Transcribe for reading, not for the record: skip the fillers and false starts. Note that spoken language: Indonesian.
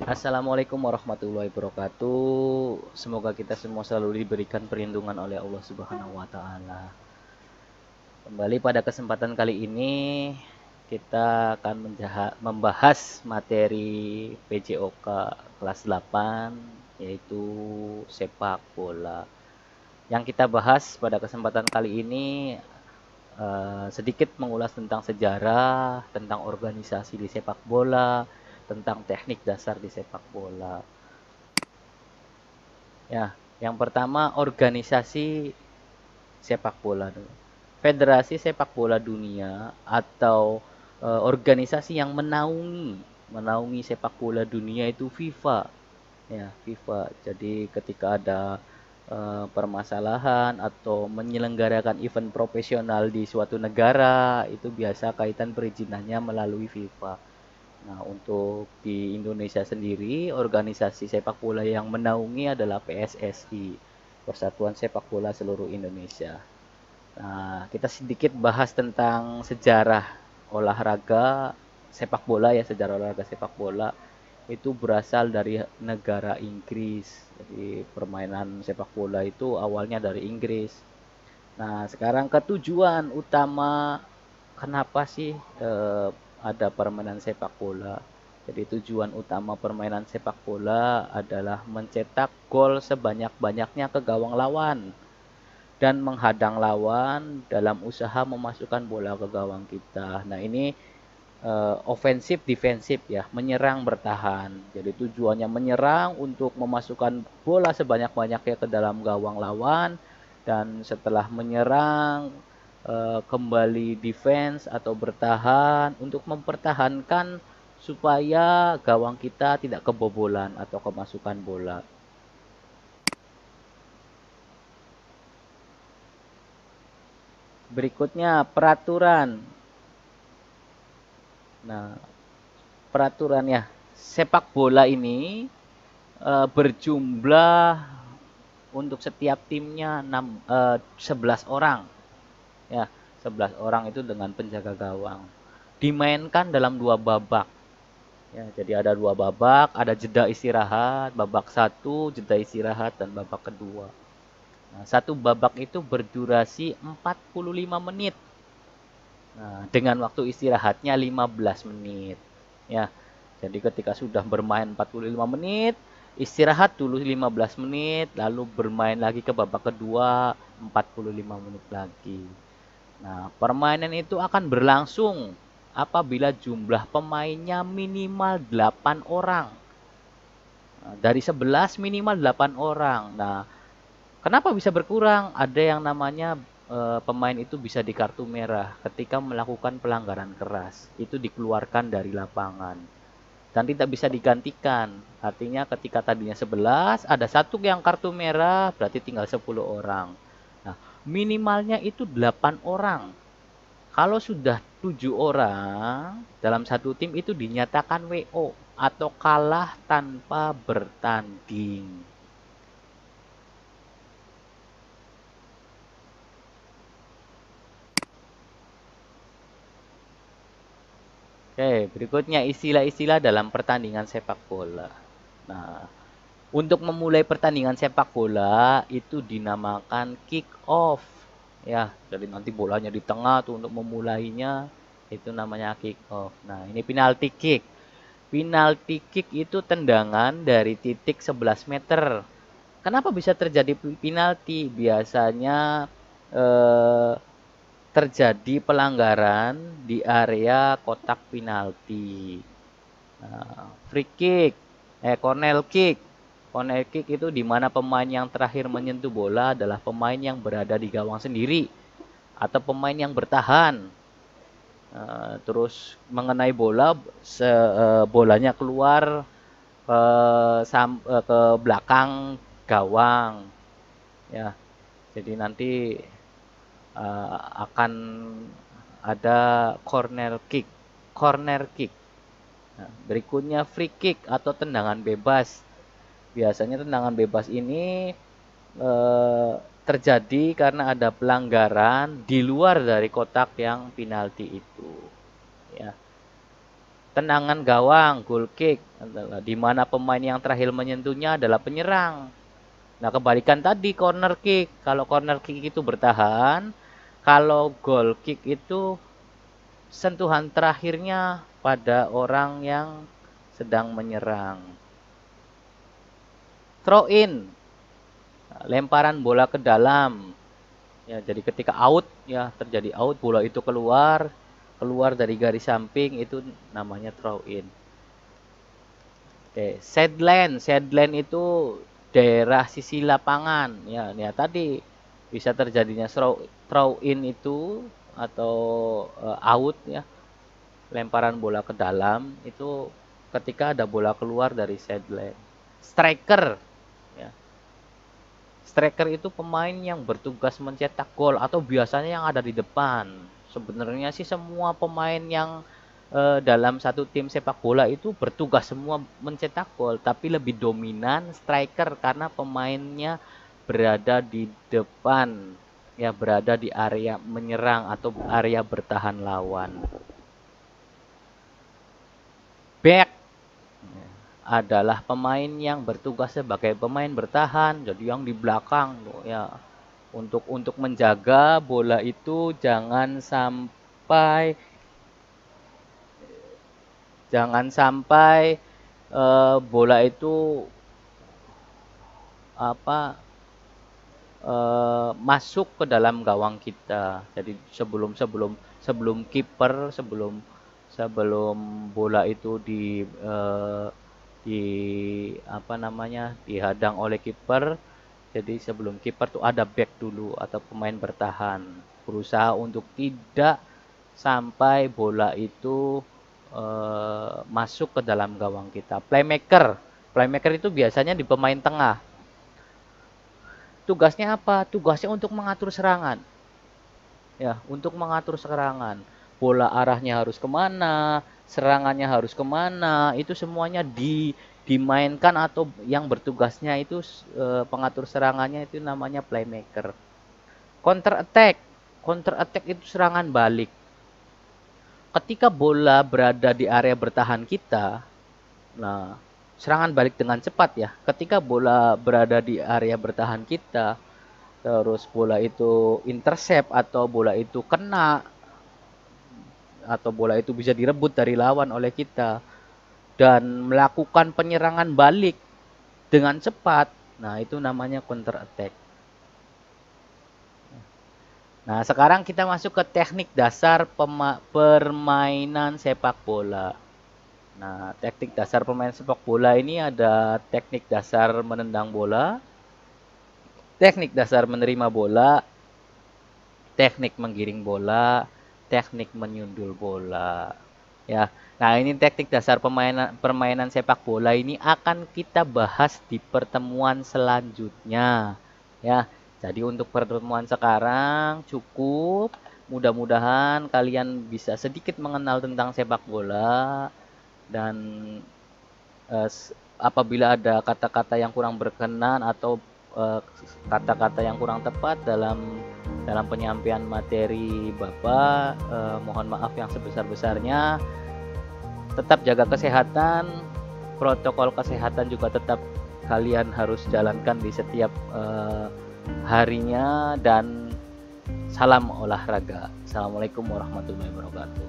Assalamualaikum warahmatullahi wabarakatuh. Semoga kita semua selalu diberikan perlindungan oleh Allah Subhanahu wa taala. Kembali pada kesempatan kali ini kita akan membahas materi PJOK kelas 8 yaitu sepak bola. Yang kita bahas pada kesempatan kali ini sedikit mengulas tentang sejarah, tentang organisasi di sepak bola, tentang teknik dasar di sepak bola. Ya, yang pertama organisasi sepak bola dulu. Federasi Sepak Bola Dunia atau organisasi yang menaungi sepak bola dunia itu FIFA. Ya, FIFA. Jadi ketika ada permasalahan atau menyelenggarakan event profesional di suatu negara, itu biasa kaitan perizinannya melalui FIFA. Nah, untuk di Indonesia sendiri, organisasi sepak bola yang menaungi adalah PSSI, Persatuan Sepak Bola Seluruh Indonesia. Nah, kita sedikit bahas tentang sejarah olahraga sepak bola ya, sejarah olahraga sepak bola itu berasal dari negara Inggris. Jadi permainan sepak bola itu awalnya dari Inggris. Nah, sekarang ketujuan utama kenapa sih ada permainan sepak bola? Jadi tujuan utama permainan sepak bola adalah mencetak gol sebanyak-banyaknya ke gawang lawan dan menghadang lawan dalam usaha memasukkan bola ke gawang kita. Nah, ini ofensif defensif ya, menyerang bertahan. Jadi tujuannya menyerang untuk memasukkan bola sebanyak-banyaknya ke dalam gawang lawan dan setelah menyerang kembali defense atau bertahan untuk mempertahankan supaya gawang kita tidak kebobolan atau kemasukan bola. Berikutnya peraturan. Nah, peraturannya sepak bola ini berjumlah untuk setiap timnya 11 orang. Ya, 11 orang itu dengan penjaga gawang. Dimainkan dalam dua babak. Ya, jadi ada dua babak, ada jeda istirahat, babak satu, jeda istirahat, dan babak kedua. Nah, satu babak itu berdurasi 45 menit. Nah, dengan waktu istirahatnya 15 menit. Ya, jadi ketika sudah bermain 45 menit, istirahat dulu 15 menit, lalu bermain lagi ke babak kedua 45 menit lagi. Nah, permainan itu akan berlangsung apabila jumlah pemainnya minimal 8 orang. Nah, dari 11 minimal 8 orang. Nah, kenapa bisa berkurang? Ada yang namanya pemain itu bisa di kartu merah ketika melakukan pelanggaran keras. Itu dikeluarkan dari lapangan dan tidak bisa digantikan. Artinya ketika tadinya 11, ada satu yang kartu merah, berarti tinggal 10 orang. Nah, minimalnya itu 8 orang. Kalau sudah 7 orang dalam satu tim itu dinyatakan WO atau kalah tanpa bertanding. Oke, berikutnya istilah-istilah dalam pertandingan sepak bola. Nah, untuk memulai pertandingan sepak bola itu dinamakan kick off. Ya, jadi nanti bolanya di tengah tuh untuk memulainya itu namanya kick off. Nah, ini penalti kick. Penalti kick itu tendangan dari titik 11 meter. Kenapa bisa terjadi penalti? Biasanya eh, terjadi pelanggaran di area kotak penalti. Nah, free kick, corner kick. Corner kick itu di mana pemain yang terakhir menyentuh bola adalah pemain yang berada di gawang sendiri atau pemain yang bertahan. Terus mengenai bola, bolanya keluar ke belakang gawang. Ya, jadi nanti akan ada corner kick. Corner kick. Nah, berikutnya free kick atau tendangan bebas. Biasanya tendangan bebas ini eh, terjadi karena ada pelanggaran di luar dari kotak yang penalti itu. Ya. Tendangan gawang, goal kick, adalah di mana pemain yang terakhir menyentuhnya adalah penyerang. Nah, kebalikan tadi corner kick. Kalau corner kick itu bertahan, kalau goal kick itu sentuhan terakhirnya pada orang yang sedang menyerang. Throw in, lemparan bola ke dalam. Ya, jadi ketika out, ya terjadi out, bola itu keluar dari garis samping, itu namanya throw in. Oke, sideline itu daerah sisi lapangan. Ya, tadi bisa terjadinya throw in itu atau out, ya, lemparan bola ke dalam itu ketika ada bola keluar dari sideline. Striker, ya. Striker itu pemain yang bertugas mencetak gol atau biasanya yang ada di depan. Sebenarnya sih semua pemain yang dalam satu tim sepak bola itu bertugas semua mencetak gol, tapi lebih dominan striker karena pemainnya berada di depan, ya, berada di area menyerang atau area bertahan lawan. Back adalah pemain yang bertugas sebagai pemain bertahan, jadi yang di belakang, ya, untuk menjaga bola itu jangan sampai bola itu masuk ke dalam gawang kita. Jadi sebelum kiper, sebelum bola itu dihadang oleh kiper. Jadi sebelum kiper tuh ada back dulu atau pemain bertahan, berusaha untuk tidak sampai bola itu masuk ke dalam gawang kita. Playmaker itu biasanya di pemain tengah. Tugasnya apa? Tugasnya untuk mengatur serangan. Ya, untuk mengatur serangan. Bola arahnya harus kemana, serangannya harus kemana, itu semuanya dimainkan atau yang bertugasnya itu pengatur serangannya itu namanya playmaker. Counter attack itu serangan balik. Ketika bola berada di area bertahan kita, nah, serangan balik dengan cepat, ya. Ketika bola berada di area bertahan kita, terus bola itu intercept atau bola itu kena atau bola itu bisa direbut dari lawan oleh kita dan melakukan penyerangan balik dengan cepat, nah itu namanya counter attack. Nah, sekarang kita masuk ke teknik dasar permainan sepak bola. Nah, teknik dasar permainan sepak bola ini ada teknik dasar menendang bola, teknik dasar menerima bola, teknik menggiring bola, teknik menyundul bola. Ya. Nah, ini teknik dasar permainan sepak bola ini akan kita bahas di pertemuan selanjutnya. Ya. Jadi untuk pertemuan sekarang cukup. Mudah-mudahan kalian bisa sedikit mengenal tentang sepak bola dan apabila ada kata-kata yang kurang berkenan atau kata-kata yang kurang tepat dalam penyampaian materi Bapak, mohon maaf yang sebesar-besarnya. Tetap jaga kesehatan, protokol kesehatan juga tetap kalian harus jalankan di setiap harinya, dan salam olahraga. Assalamualaikum warahmatullahi wabarakatuh.